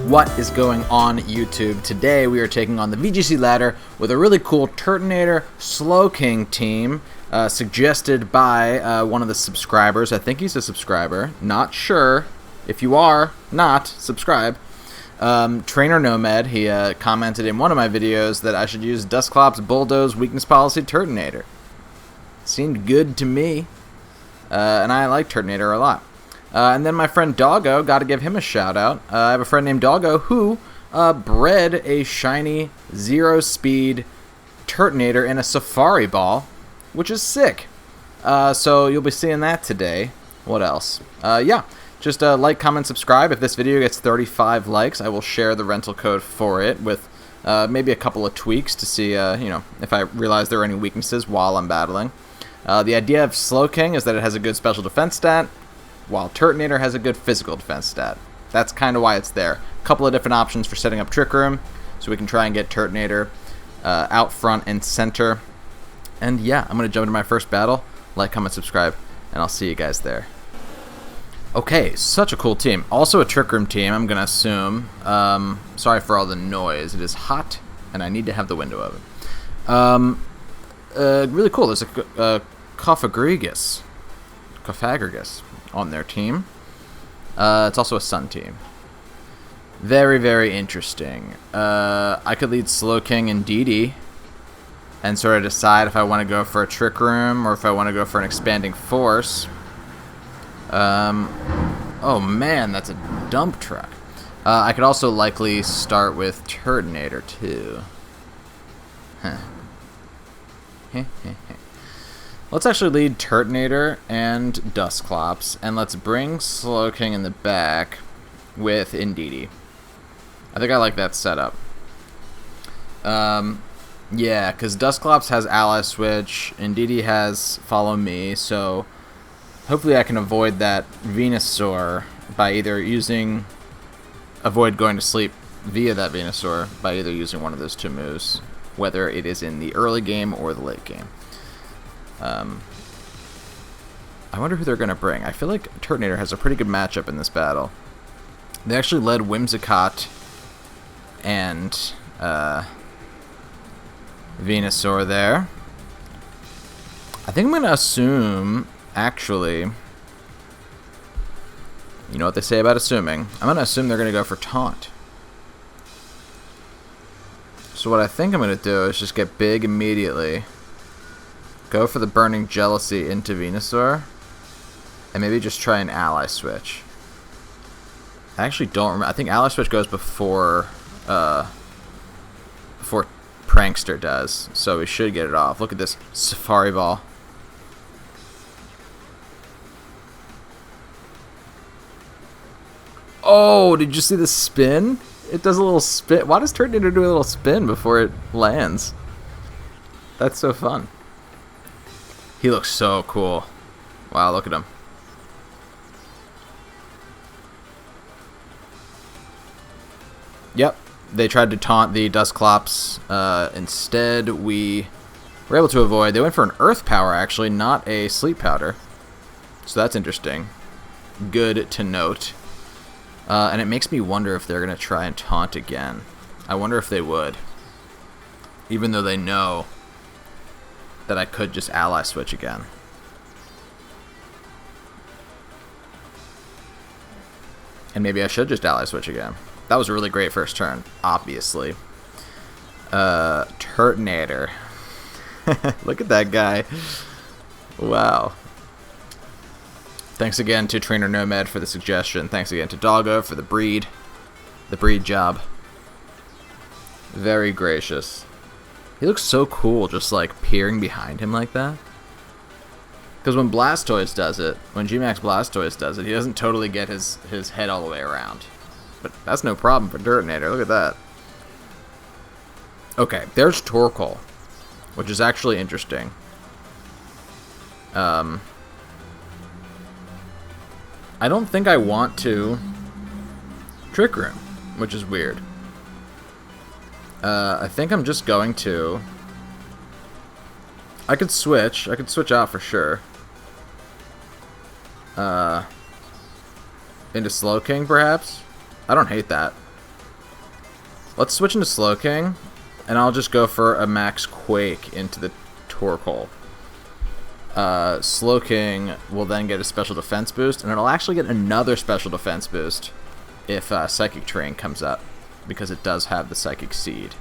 What is going on YouTube? Today we are taking on the VGC ladder with a really cool Turtonator Slow King team suggested by one of the subscribers. I think he's a subscriber. Not sure. If you are not, subscribe. Trainer Nomad, he commented in one of my videos that I should use Dusclops Bulldoze Weakness Policy Turtonator. Seemed good to me, and I like Turtonator a lot. And then my friend Doggo, got to give him a shout out. I have a friend named Doggo who bred a shiny 0-speed Turtonator in a Safari Ball, which is sick. So you'll be seeing that today. What else? Yeah, just like, comment, subscribe. If this video gets 35 likes, I will share the rental code for it with maybe a couple of tweaks to see, if I realize there are any weaknesses while I'm battling. The idea of Slow King is that it has a good special defense stat, while Turtonator has a good physical defense stat. That's kind of why it's there. A couple of different options for setting up Trick Room, so we can try and get Turtonator out front and center. And yeah, I'm going to jump into my first battle. Like, comment, subscribe, and I'll see you guys there. Okay, such a cool team. Also a Trick Room team, I'm going to assume. Sorry for all the noise. It is hot, and I need to have the window open. Really cool. There's a Cophagrigus on their team. It's also a Sun team. Very, very interesting. I could lead Slow King and DD and sort of decide if I want to go for a Trick Room or if I want to go for an Expanding Force. Oh man, that's a dump truck. I could also likely start with Turtonator too. Huh. Let's actually lead Turtonator and Dusclops, and let's bring Slow King in the back with Indeedee. I think I like that setup. Yeah, because Dusclops has Ally Switch, Indeedee has Follow Me, so hopefully I can avoid that Venusaur by either avoid going to sleep via that Venusaur by either using one of those two moves, whether it is in the early game or the late game. I wonder who they're going to bring. I feel like Turtonator has a pretty good matchup in this battle. They actually led Whimsicott and Venusaur there. I think I'm going to assume, actually, you know what they say about assuming. I'm going to assume they're going to go for Taunt. So what I think I'm going to do is just get big immediately, go for the Burning Jealousy into Venusaur, and maybe just try an Ally Switch. I actually don't remember. I think Ally Switch goes before Prankster does, so we should get it off. Look at this Safari Ball. Oh, did you see the spin? It does a little spin. Why does Turtonator do a little spin before it lands? That's so fun. He looks so cool. Wow, look at him. Yep, they tried to taunt the Dusclops. Instead, we were able to avoid. They went for an Earth Power, actually, not a Sleep Powder. So that's interesting. Good to note. And it makes me wonder if they're going to try and taunt again. I wonder if they would. Even though they know that I could just Ally Switch again. And maybe I should just Ally Switch again. That was a really great first turn, obviously. Turtonator. Look at that guy. Wow. Thanks again to Trainer Nomad for the suggestion. Thanks again to Doggo for the breed job. Very gracious. He looks so cool just like peering behind him like that. Because when Blastoise does it, when G-Max Blastoise does it, he doesn't totally get his head all the way around. But that's no problem for Turtonator. Look at that. Okay, there's Torkoal, which is actually interesting. I don't think I want to Trick Room, which is weird. I think I'm just going to... I could switch out for sure. Into Slow King, perhaps? I don't hate that. Let's switch into Slowking, and I'll just go for a max Quake into the Torkoal. Slowking will then get a special defense boost, and it'll actually get another special defense boost if Psychic Terrain comes up, because it does have the Psychic Seed.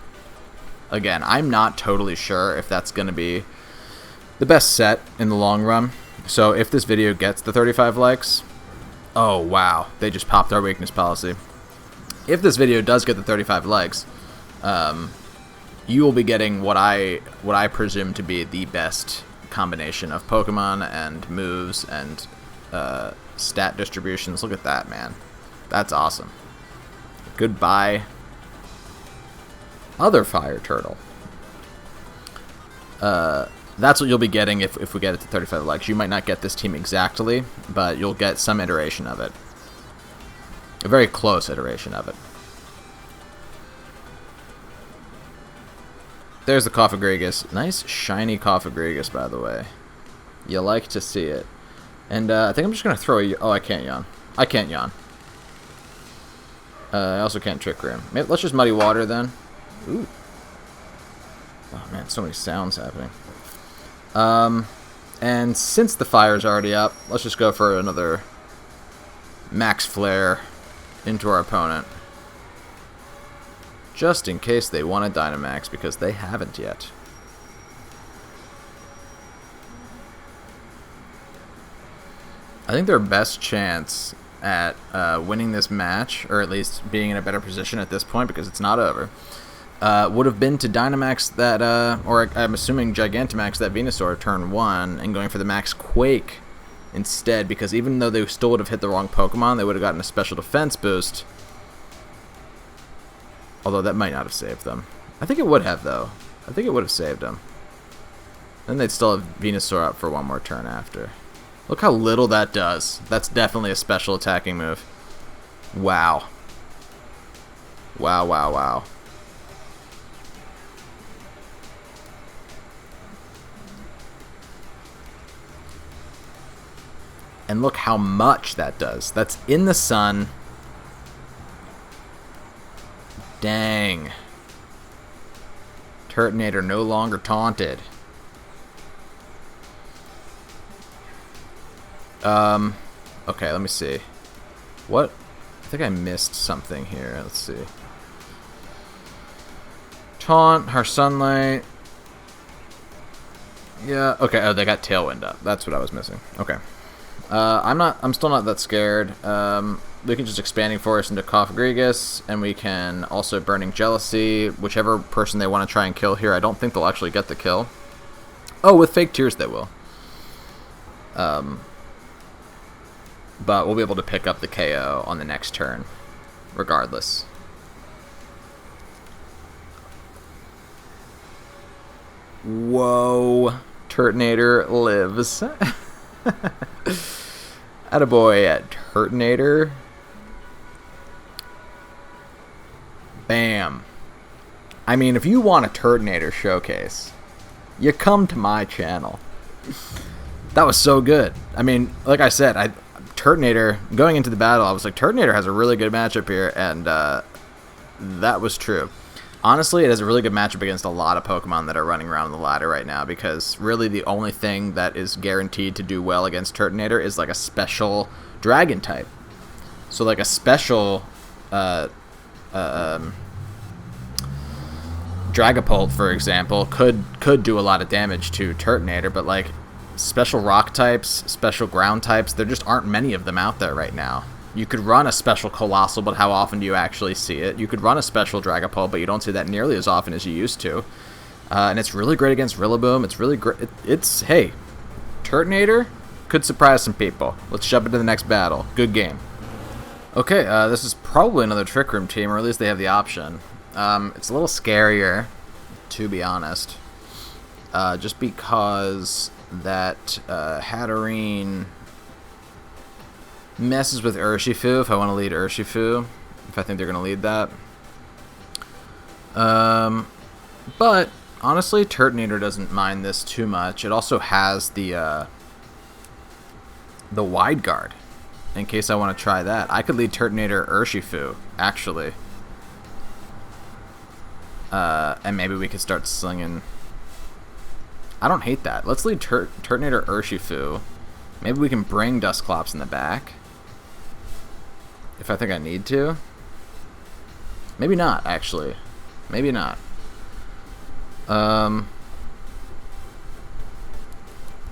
Again, I'm not totally sure if that's going to be the best set in the long run. So if this video gets the 35 likes, oh wow, they just popped our weakness policy. If this video does get the 35 likes, you will be getting what I presume to be the best combination of Pokemon and moves and stat distributions. Look at that, man. That's awesome. Goodbye, other Fire Turtle. That's what you'll be getting if we get it to 35 likes. You might not get this team exactly, but you'll get some iteration of it. A very close iteration of it. There's the Cofagrigus. Nice shiny Cofagrigus, by the way. You like to see it. And I think I'm just going to throw a... Oh, I can't yawn. I can't yawn. I also can't Trick Room. Maybe, let's just Muddy Water then. Ooh. Oh man, so many sounds happening. And since the fire's already up, let's just go for another Max Flare into our opponent. Just in case they want a Dynamax, because they haven't yet. I think their best chance at winning this match, or at least being in a better position at this point, because it's not over, would have been to Dynamax that, or I'm assuming Gigantamax that Venusaur turn 1, and going for the Max Quake instead, because even though they still would have hit the wrong Pokemon, they would have gotten a special defense boost. Although that might not have saved them. I think it would have, though. I think it would have saved them. Then they'd still have Venusaur up for one more turn after. Look how little that does. That's definitely a special attacking move. Wow. Wow, wow, wow. And look how much that does. That's in the sun. Dang. Turtonator no longer taunted. Okay, let me see. What? I think I missed something here. Let's see. Taunt, Harsh Sunlight. Yeah, okay. Oh, they got Tailwind up. That's what I was missing. Okay. I'm still not that scared. We can just Expanding Force into Cofagrigus, and we can also Burning Jealousy, whichever person they want to try and kill here. I don't think they'll actually get the kill. Oh, with Fake Tears they will. But we'll be able to pick up the KO on the next turn, regardless. Whoa. Turtonator lives. Attaboy at Turtonator. Bam. I mean, if you want a Turtonator showcase, you come to my channel. That was so good. I mean, like I said, Turtonator, going into the battle, I was like, Turtonator has a really good matchup here, and that was true. Honestly, it has a really good matchup against a lot of Pokemon that are running around the ladder right now, because really the only thing that is guaranteed to do well against Turtonator is like a special Dragon type. So like a special Dragapult, for example, could do a lot of damage to Turtonator, but like special rock types, special ground types, there just aren't many of them out there right now. You could run a special Colossal, but how often do you actually see it? You could run a special Dragapult, but you don't see that nearly as often as you used to. And it's really great against Rillaboom. It's really great. Hey, Turtonator could surprise some people. Let's jump into the next battle. Good game. Okay, this is probably another Trick Room team, or at least they have the option. It's a little scarier, to be honest. Just because that Hatterene messes with Urshifu if I want to lead Urshifu, if I think they're going to lead that. But honestly, Turtonator doesn't mind this too much. It also has the Wide Guard in case I want to try that. I could lead Turtonator Urshifu, actually. And maybe we could start slinging... I don't hate that. Let's lead Turtonator Urshifu. Maybe we can bring Dusclops in the back. If I think I need to. Maybe not, actually. Maybe not.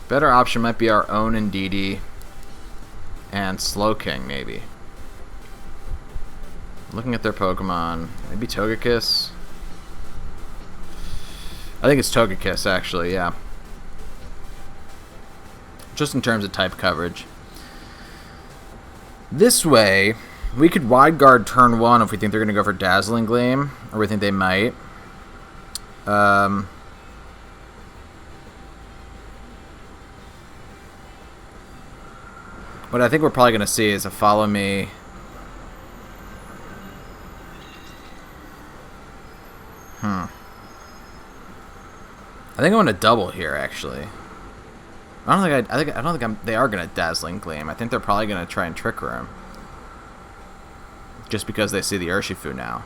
Better option might be our own Indeedee and Slowking, maybe. Looking at their Pokemon. Maybe Togekiss. I think it's Togekiss, actually, yeah. Just in terms of type coverage. This way, we could wide guard turn 1 if we think they're going to go for Dazzling Gleam, or we think they might. What I think we're probably going to see is a Follow Me. I think I'm going to double here, actually. I don't think they are going to Dazzling Gleam. I think they're probably going to try and Trick Room. Just because they see the Urshifu now.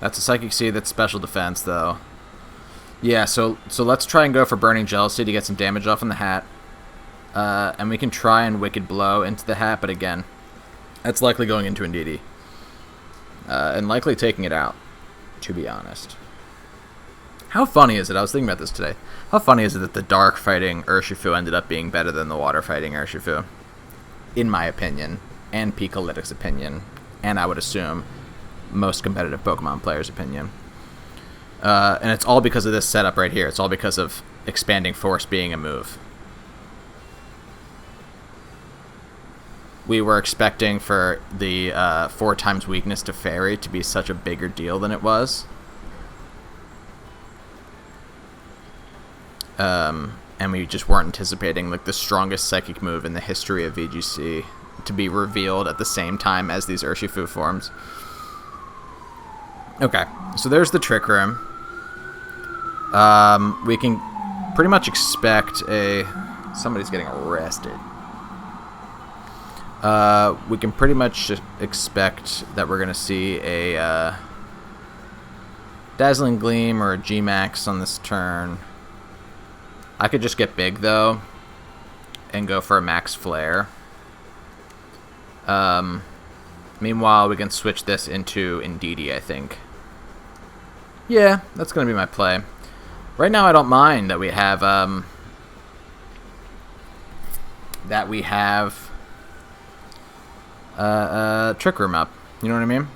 That's a Psychic Seed, that's special defense, though. Yeah, so let's try and go for Burning Jealousy to get some damage off in the hat. And we can try and Wicked Blow into the hat, but again, that's likely going into Indeedee. And likely taking it out, to be honest. How funny is it? I was thinking about this today. How funny is it that the Dark fighting Urshifu ended up being better than the Water fighting Urshifu? In my opinion, and Pikalytic's opinion, and I would assume most competitive Pokemon players' opinion. And it's all because of this setup right here. It's all because of Expanding Force being a move. We were expecting for the 4 times weakness to Fairy to be such a bigger deal than it was. And we just weren't anticipating like the strongest psychic move in the history of VGC to be revealed at the same time as these Urshifu forms. Okay, so there's the Trick Room. We can pretty much expect a... Somebody's getting arrested. We can pretty much expect that we're going to see a Dazzling Gleam or a G-Max on this turn. I could just get big, though, and go for a Max Flare. Meanwhile, we can switch this into Indeedee, I think. Yeah, that's going to be my play. Right now, I don't mind that we have... Trick Room up. You know what I mean?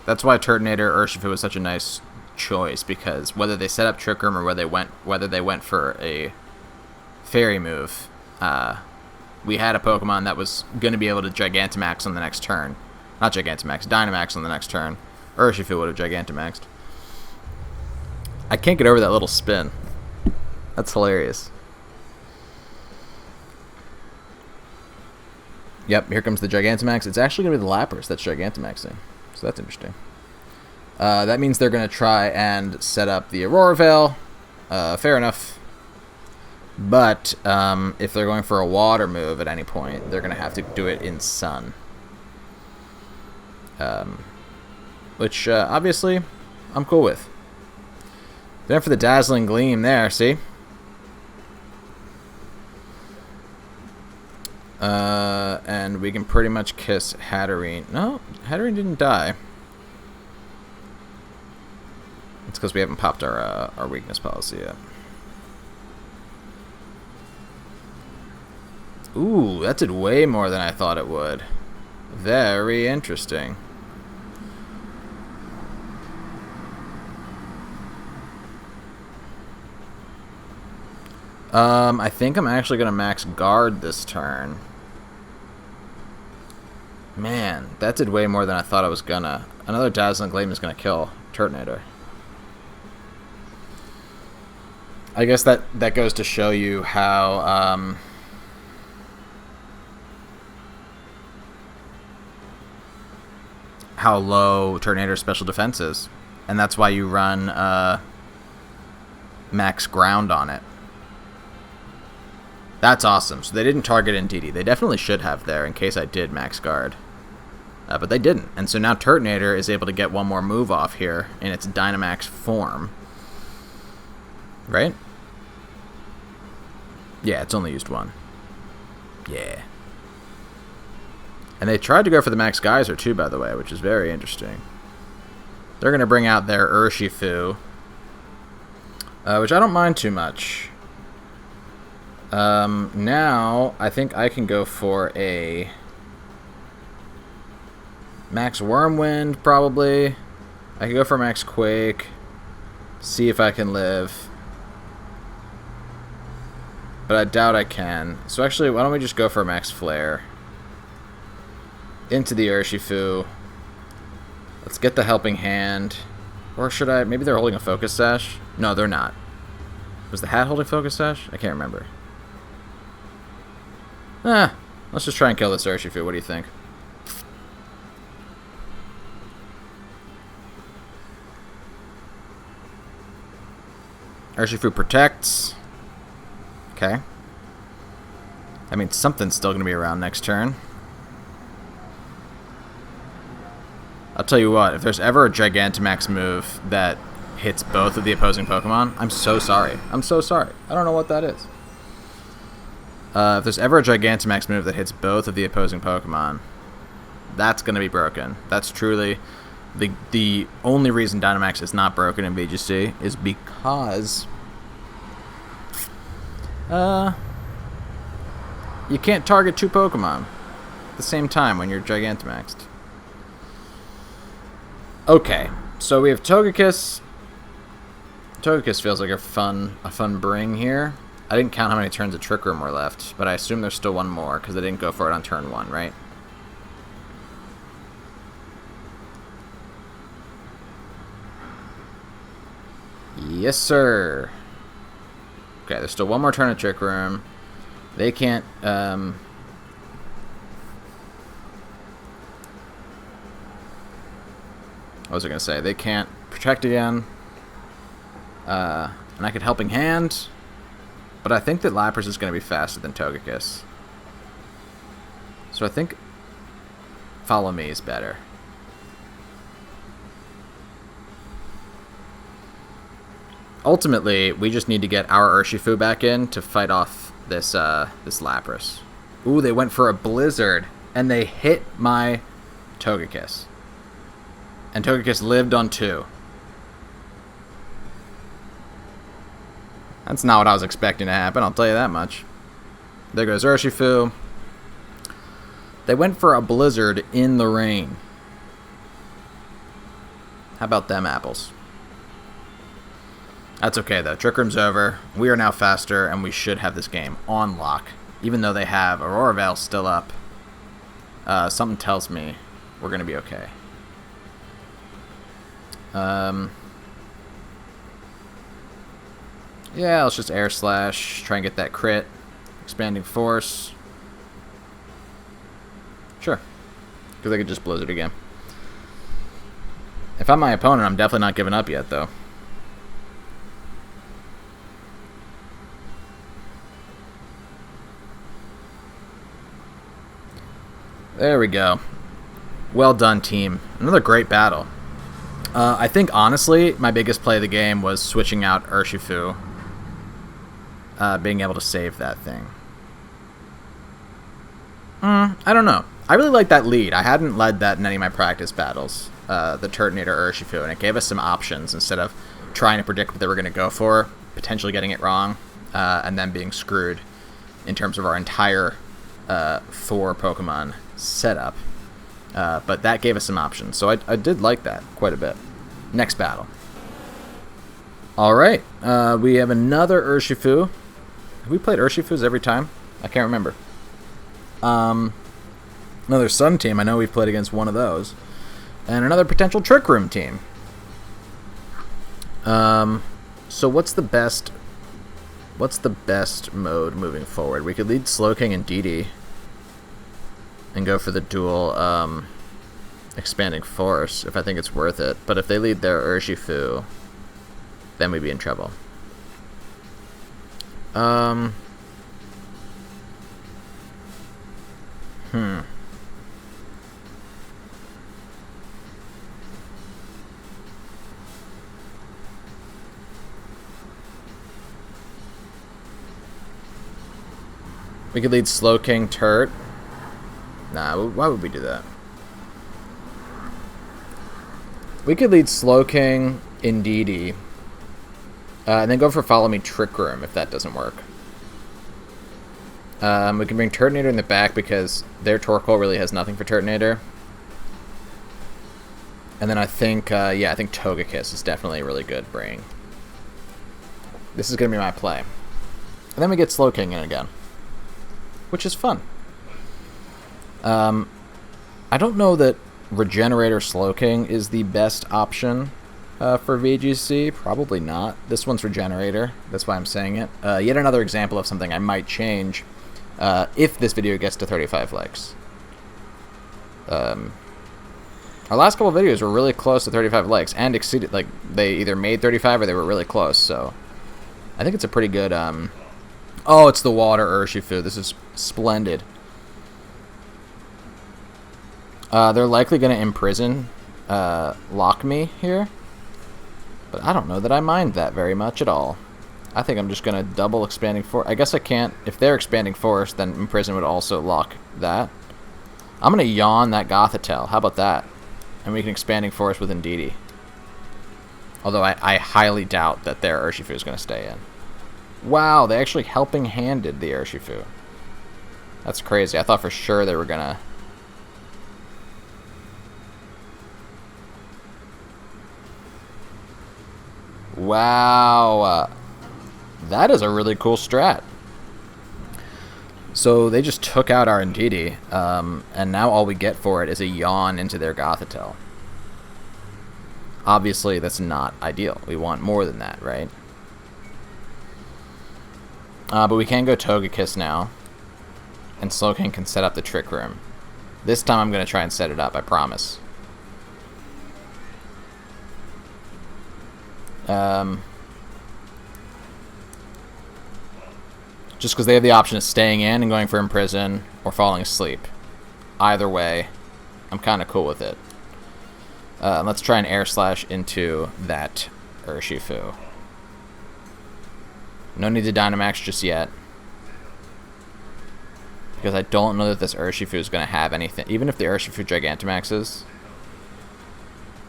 That's why Turtonator Urshifu was such a nice choice, because whether they set up Trick Room or whether they went for a Fairy move, we had a Pokemon that was going to be able to Gigantamax on the next turn. Not Gigantamax, Dynamax on the next turn. Urshifu would have Gigantamaxed. I can't get over that little spin. That's hilarious. Yep, here comes the Gigantamax. It's actually going to be the Lapras that's Gigantamaxing. So that's interesting. That means they're going to try and set up the Aurora Veil. Fair enough. But if they're going for a water move at any point, they're going to have to do it in Sun. Which, obviously, I'm cool with. Then for the Dazzling Gleam there, see? And we can pretty much kiss Hatterene. No, Hatterene didn't die. It's because we haven't popped our weakness policy yet. Ooh, that did way more than I thought it would. Very interesting. I think I'm actually going to max guard this turn. Man, that did way more than I thought I was gonna. Another Dazzling Gleam is going to kill Turtonator. I guess that goes to show you how low Turtonator's special defense is. And that's why you run max ground on it. That's awesome. So they didn't target Ndidi. They definitely should have there in case I did max guard. But they didn't. And so now Turtonator is able to get one more move off here in its Dynamax form. Right? Yeah, it's only used one. Yeah. And they tried to go for the Max Geyser too, by the way, which is very interesting. They're going to bring out their Urshifu, which I don't mind too much. Now, I think I can go for a Max Wormwind, probably. I can go for Max Quake, see if I can live. But I doubt I can. So actually, why don't we just go for a Max Flare? Into the Urshifu. Let's get the Helping Hand. Or should I? Maybe they're holding a Focus Sash? No, they're not. Was the hat holding Focus Sash? I can't remember. Let's just try and kill this Urshifu. What do you think? Urshifu protects. Okay. That means something's still going to be around next turn. I'll tell you what, if there's ever a Gigantamax move that hits both of the opposing Pokemon, I'm so sorry. I'm so sorry. I don't know what that is. If there's ever a Gigantamax move that hits both of the opposing Pokemon, that's going to be broken. That's truly the only reason Dynamax is not broken in VGC is because you can't target two Pokemon at the same time when you're Gigantamaxed. Okay, so we have Togekiss. Togekiss feels like a fun bring here. I didn't count how many turns of Trick Room were left, but I assume there's still one more because they didn't go for it on turn 1, right? Yes, sir. Okay, there's still one more turn of Trick Room. They can't, what was I going to say? They can't protect again. And I could Helping Hand. But I think that Lapras is going to be faster than Togekiss. So I think Follow Me is better. Ultimately, we just need to get our Urshifu back in to fight off this this Lapras. Ooh, they went for a Blizzard, and they hit my Togekiss. And Togekiss lived on 2. That's not what I was expecting to happen, I'll tell you that much. There goes Urshifu. They went for a Blizzard in the rain. How about them apples? That's okay, though. Trick Room's over. We are now faster, and we should have this game on lock. Even though they have Aurora Veil still up, something tells me we're going to be okay. Yeah, let's just Air Slash, try and get that crit. Expanding Force. Sure. Because I could just Blizzard again. If I'm my opponent, I'm definitely not giving up yet, though. There we go. Well done, team. Another great battle. I think, honestly, my biggest play of the game was switching out Urshifu. Being able to save that thing. I don't know. I really like that lead. I hadn't led that in any of my practice battles. The Turtonator Urshifu, and it gave us some options instead of trying to predict what they were going to go for, potentially getting it wrong, and then being screwed in terms of our entire 4 Pokemon setup. But that gave us some options, so I did like that quite a bit. Next battle. Alright, we have another Urshifu. Have we played Urshifus every time? I can't remember. Another Sun team. I know we've played against one of those. And another potential Trick Room team. So what's the best mode moving forward? We could lead Slowking and DD and go for the dual Expanding Force if I think it's worth it. But if they lead their Urshifu, then we'd be in trouble. We could lead Slow King Turt. Nah, why would we do that? We could lead Slow King Indeedee. And then go for Follow Me Trick Room if that doesn't work. We can bring Turtonator in the back because their Torkoal really has nothing for Turtonator. And then I think, yeah, I think Togekiss is definitely a really good bring. This is going to be my play. And then we get Slow King in again, which is fun. I don't know that Regenerator Slow King is the best option for VGC. Probably not. This one's Regenerator. That's why I'm saying it. Yet another example of something I might change if this video gets to 35 likes. Our last couple of videos were really close to 35 likes and exceeded, like, they either made 35 or they were really close, so I think it's a pretty good, oh, it's the Water Urshifu. This is splendid. They're likely going to imprison Lock Me here, but I don't know that I mind that very much at all. I think I'm just going to double Expanding Force. I guess I can't. If they're Expanding Force, then Imprison would also lock that. I'm going to yawn that Gothitelle. How about that? And we can Expanding Force with Indeedee. Although I highly doubt that their Urshifu is going to stay in. Wow, they actually Helping Handed the Urshifu. That's crazy. I thought for sure they were going to... Wow. That is a really cool strat. So they just took out our Indeedee, and now all we get for it is a yawn into their Gothitelle. Obviously, that's not ideal. We want more than that, right? But we can go Togekiss now, and Slowking can set up the Trick Room. This time I'm going to try and set it up, I promise. Just because they have the option of staying in and going for Imprison or falling asleep. Either way, I'm kind of cool with it. Let's try and Air Slash into that Urshifu. No need to Dynamax just yet, because I don't know that this Urshifu is going to have anything. Even if the Urshifu Gigantamaxes,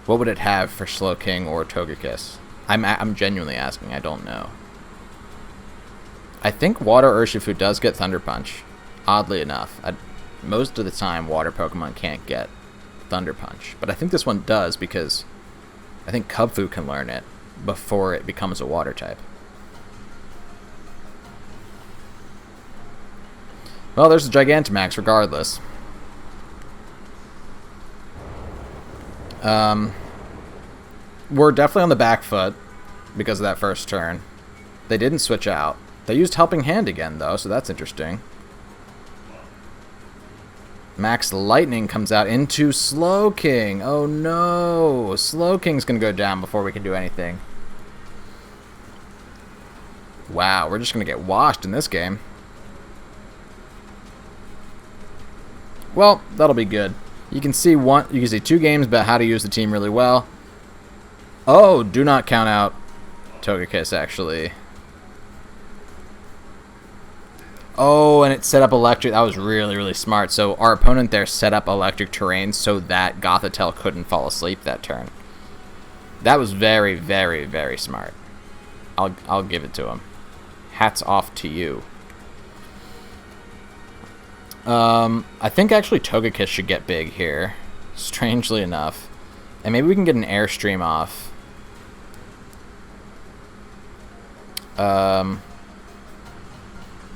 what would it have for Slowking or Togekiss? I'm genuinely asking. I don't know. I think Water Urshifu does get Thunder Punch. Oddly enough, most of the time Water Pokemon can't get Thunder Punch, but I think this one does because I think Kubfu can learn it before it becomes a Water type. Well, there's a Gigantamax regardless. We're definitely on the back foot because of that first turn. They didn't switch out. They used Helping Hand again, though, so that's interesting. Max Lightning comes out into Slowking. Oh, no. Slowking's going to go down before we can do anything. Wow, we're just going to get washed in this game. Well, that'll be good. You can see two games about how to use the team really well. Oh, do not count out Togekiss, actually. Oh, and it set up Electric. That was really, really smart. So our opponent there set up Electric Terrain so that Gothitelle couldn't fall asleep that turn. That was very, very, very smart. I'll give it to him. Hats off to you. I think actually Togekiss should get big here, strangely enough. And maybe we can get an Airstream off.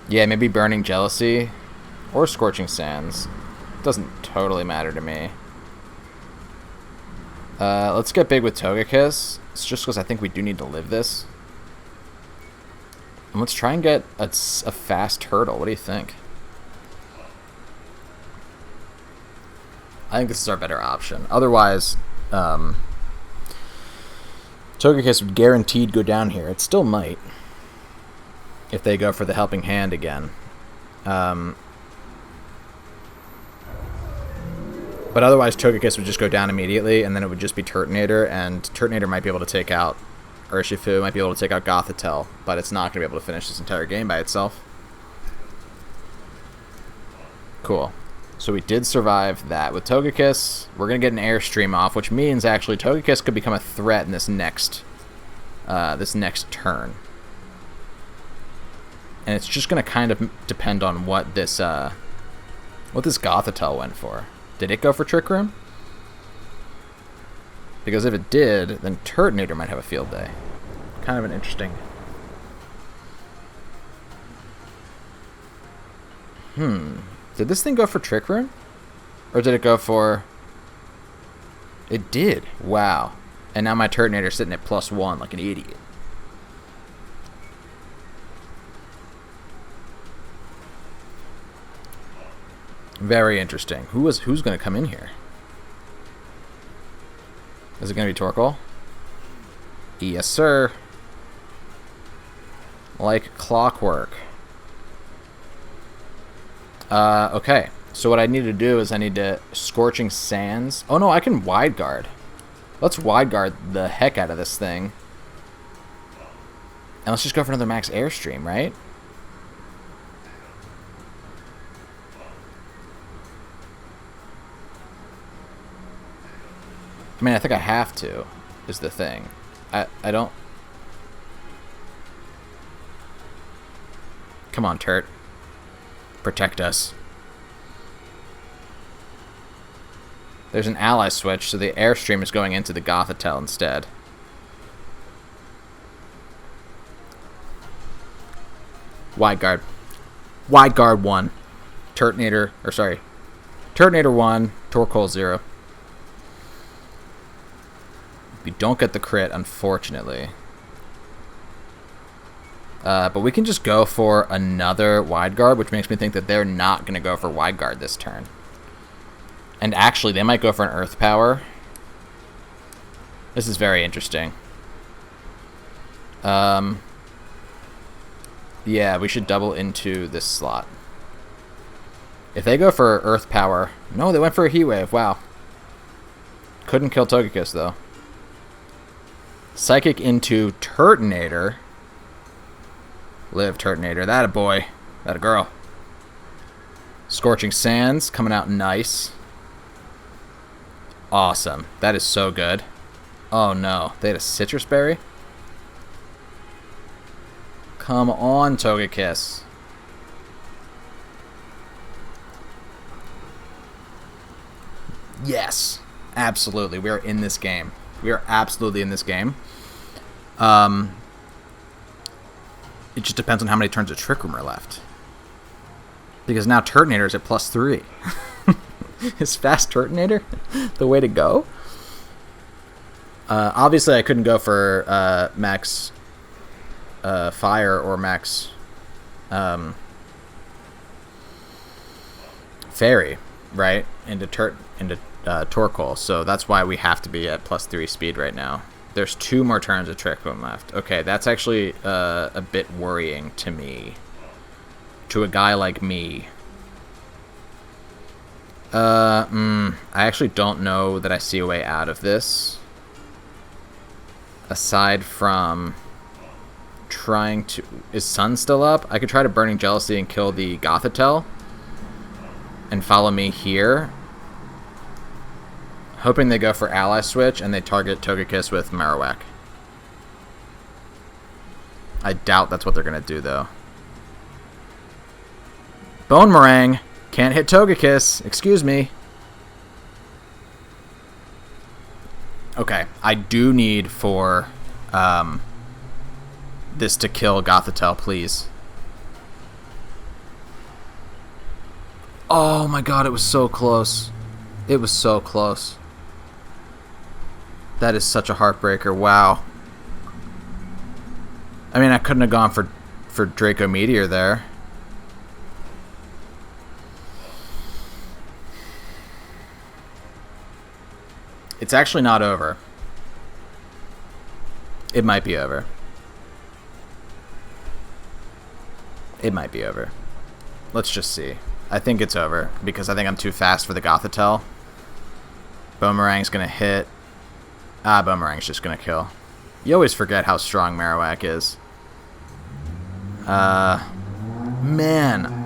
Yeah, maybe Burning Jealousy or Scorching Sands. Doesn't totally matter to me. Let's get big with Togekiss. It's just because I think we do need to live this. And let's try and get a fast Turtle. What do you think? I think this is our better option. Otherwise, Togekiss would guaranteed go down here. It still might, if they go for the Helping Hand again. But otherwise, Togekiss would just go down immediately, and then it would just be Turtonator, and Turtonator might be able to take out Urshifu, might be able to take out Gothitelle, but it's not going to be able to finish this entire game by itself. Cool. So we did survive that with Togekiss. We're going to get an Airstream off, which means actually Togekiss could become a threat in this next turn. And it's just going to kind of depend on what this Gothitelle went for. Did it go for Trick Room? Because if it did, then Turtonator might have a field day. Kind of an interesting... Did this thing go for Trick Room? Or did it go for... It did. Wow. And now my Turtonator's sitting at +1 like an idiot. Very interesting. Who's going to come in here? Is it going to be Torkoal? Yes, sir. Like clockwork. Okay. So what I need to do is I need to Scorching Sands. Oh no, I can Wide Guard. Let's Wide Guard the heck out of this thing. And let's just go for another max Airstream, right? I mean, I think I have to, is the thing. I don't... Come on, Turt. Protect us. There's an ally switch, so the Airstream is going into the Gothitelle instead. Wide Guard. Wide Guard 1. Turtonator 1, Torkoal 0. We don't get the crit, unfortunately. But we can just go for another Wide Guard, which makes me think that they're not going to go for Wide Guard this turn. And actually, they might go for an Earth Power. This is very interesting. Yeah, we should double into this slot. If they go for Earth Power... No, they went for a Heat Wave. Wow. Couldn't kill Togekiss, though. Psychic into Turtonator. Live, Turtonator. That a boy. That a girl. Scorching Sands coming out nice. Awesome. That is so good. Oh no. They had a Citrus Berry? Come on, Togekiss. Yes. Absolutely. We are in this game. We are absolutely in this game. It just depends on how many turns of Trick Room are left. Because now Turtonator is at +3. Is Fast Turtonator the way to go? Obviously, I couldn't go for Max Fire or Max Fairy, right? Into Torkoal, so that's why we have to be at +3 speed right now. There's 2 more turns of Trick Room left. Okay, that's actually a bit worrying to me. To a guy like me. I actually don't know that I see a way out of this. Aside from trying to... Is Sun still up? I could try to Burning Jealousy and kill the Gothitelle. And follow me here. Hoping they go for Ally Switch and they target Togekiss with Marowak. I doubt that's what they're going to do, though. Bone Meringue! Can't hit Togekiss. Excuse me. Okay, I do need for this to kill Gothitelle, please. Oh my god, it was so close. It was so close. That is such a heartbreaker. Wow. I mean, I couldn't have gone for Draco Meteor there. It's actually not over. It might be over. It might be over. Let's just see. I think it's over, because I think I'm too fast for the Gothitelle. Boomerang's going to hit. Boomerang's just going to kill. You always forget how strong Marowak is. Man.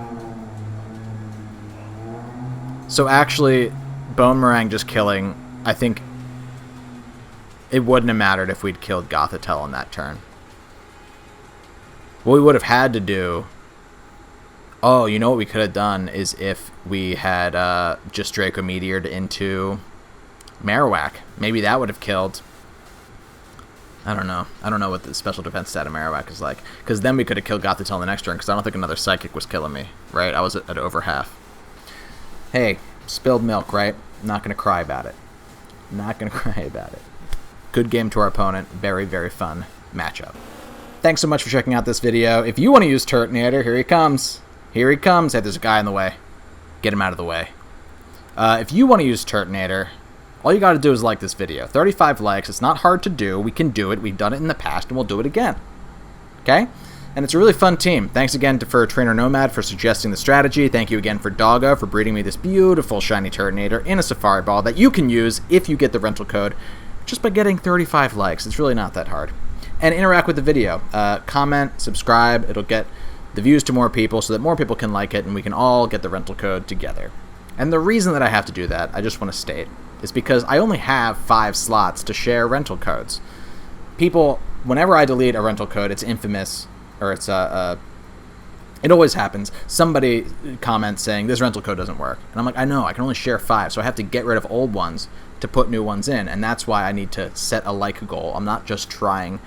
So actually, Boomerang just killing, I think it wouldn't have mattered if we'd killed Gothitelle on that turn. What we would have had to do... Oh, you know what we could have done is if we had just Draco Meteored into Marowak. Maybe that would have killed. I don't know. I don't know what the special defense stat of Marowak is like. Because then we could have killed Gothitelle the next turn, because I don't think another Psychic was killing me. Right? I was at over half. Hey, spilled milk, right? Not going to cry about it. Not going to cry about it. Good game to our opponent. Very, very fun matchup. Thanks so much for checking out this video. If you want to use Turtonator, here he comes. Here he comes. Hey, there's a guy in the way. Get him out of the way. If you want to use Turtonator, all you got to do is like this video. 35 likes. It's not hard to do. We can do it. We've done it in the past, and we'll do it again. Okay? And it's a really fun team. Thanks again for Trainer Nomad for suggesting the strategy. Thank you again for Doggo for breeding me this beautiful shiny Turtonator in a Safari Ball that you can use if you get the rental code just by getting 35 likes. It's really not that hard. And interact with the video. Comment, subscribe. It'll get the views to more people so that more people can like it and we can all get the rental code together. And the reason that I have to do that, I just want to state, is because I only have 5 slots to share rental codes. People, whenever I delete a rental code, it's infamous, or it's it always happens. Somebody comments saying, this rental code doesn't work. And I'm like, I know, I can only share 5, so I have to get rid of old ones to put new ones in, and that's why I need to set a like goal. I'm not just trying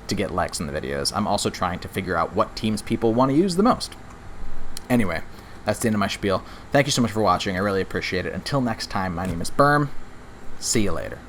to get likes in the videos. I'm also trying to figure out what teams people want to use the most. Anyway, that's the end of my spiel. Thank you so much for watching. I really appreciate it. Until next time, my name is Berm. See you later.